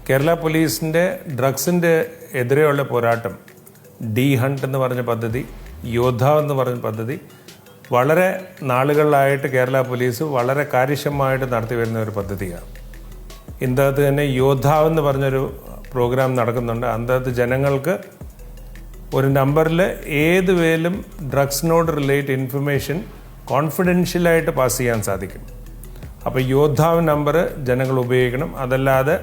കേരള പോലീസിൻ്റെ ഡ്രഗ്സിൻ്റെ എതിരെയുള്ള പോരാട്ടം ഡി ഹണ്ട് എന്ന് പറഞ്ഞ പദ്ധതി, യോദ്ധാവ് എന്ന് പറഞ്ഞ പദ്ധതി വളരെ നാളുകളിലായിട്ട് കേരള പോലീസ് വളരെ കാര്യക്ഷമമായിട്ട് നടത്തി വരുന്ന ഒരു പദ്ധതിയാണ്. ഇതിനകത്ത് തന്നെ യോദ്ധാവ് എന്ന് പറഞ്ഞൊരു പ്രോഗ്രാം നടക്കുന്നുണ്ട്. അതിനകത്ത് ജനങ്ങൾക്ക് ഒരു നമ്പറിൽ ഏത് വേലും ഡ്രഗ്സിനോട് റിലേറ്റ് ഇൻഫർമേഷൻ കോൺഫിഡൻഷ്യലായിട്ട് പാസ് ചെയ്യാൻ സാധിക്കും. അപ്പോൾ യോദ്ധാവ് നമ്പർ ജനങ്ങൾ ഉപയോഗിക്കണം. അതല്ലാതെ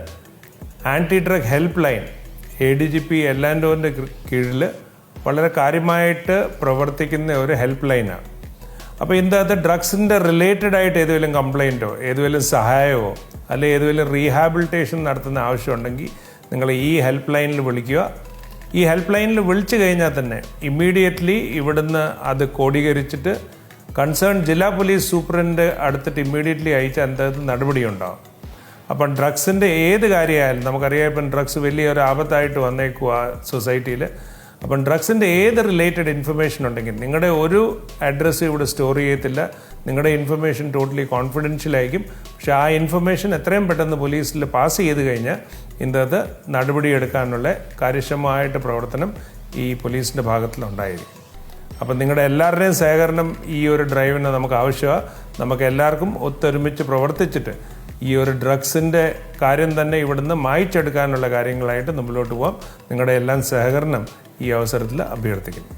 anti drug help line ADGP എല്ലാൻഡോറിൻ്റെ കീഴിൽ വളരെ കാര്യമായിട്ട് പ്രവർത്തിക്കുന്ന ഒരു ഹെൽപ്പ് ലൈനാണ്. അപ്പോൾ ഇതിനകത്ത് ഡ്രഗ്സിൻ്റെ റിലേറ്റഡ് ആയിട്ട് ഏതെങ്കിലും കംപ്ലയിൻറ്റോ ഏതെങ്കിലും സഹായമോ അല്ലെങ്കിൽ ഏതെങ്കിലും റീഹാബിലിറ്റേഷൻ നടത്തുന്ന ആവശ്യമുണ്ടെങ്കിൽ നിങ്ങൾ ഈ ഹെൽപ്പ് ലൈനിൽ വിളിക്കുക. ഈ ഹെൽപ്പ് ലൈനിൽ വിളിച്ചു കഴിഞ്ഞാൽ തന്നെ ഇമ്മീഡിയറ്റ്ലി ഇവിടുന്ന് അത് കോഡീകരിച്ചിട്ട് കൺസേൺ ജില്ലാ പോലീസ് സൂപ്രണ്ട് അടുത്തിട്ട് ഇമ്മീഡിയറ്റ്ലി അയച്ച് അതിനകത്ത് നടപടിയുണ്ടാകും. അപ്പം ഡ്രഗ്സിൻ്റെ ഏത് കാര്യമായാലും നമുക്കറിയാം, ഇപ്പം ഡ്രഗ്സ് വലിയൊരു ആപത്തായിട്ട് വന്നേക്കുക സൊസൈറ്റിയിൽ. അപ്പം ഡ്രഗ്സിൻ്റെ ഏത് റിലേറ്റഡ് ഇൻഫർമേഷൻ ഉണ്ടെങ്കിൽ നിങ്ങളുടെ ഒരു അഡ്രസ്സ് ഇവിടെ സ്റ്റോർ ചെയ്യത്തില്ല. നിങ്ങളുടെ ഇൻഫർമേഷൻ ടോട്ടലി കോൺഫിഡൻഷ്യൽ ആയിരിക്കും. പക്ഷേ ആ ഇൻഫർമേഷൻ എത്രയും പെട്ടെന്ന് പോലീസിൽ പാസ് ചെയ്ത് കഴിഞ്ഞാൽ ഇതിനകത്ത് നടപടിയെടുക്കാനുള്ള കാര്യക്ഷമമായിട്ട് പ്രവർത്തനം ഈ പോലീസിൻ്റെ ഭാഗത്തിലുണ്ടായിരിക്കും. അപ്പം നിങ്ങളുടെ എല്ലാവരുടെയും സഹകരണം ഈ ഒരു ഡ്രൈവിന് നമുക്ക് ആവശ്യമാണ്. നമുക്ക് എല്ലാവർക്കും ഒത്തൊരുമിച്ച് പ്രവർത്തിച്ചിട്ട് ഈ ഒരു ഡ്രഗ്സിൻ്റെ കാര്യം തന്നെ ഇവിടുന്ന് മായ്ച്ചെടുക്കാനുള്ള കാര്യങ്ങളായിട്ട് മുമ്പിലോട്ട് പോകാം. നിങ്ങളുടെ എല്ലാം സഹകരണം ഈ അവസരത്തിൽ അഭ്യർത്ഥിക്കുന്നു.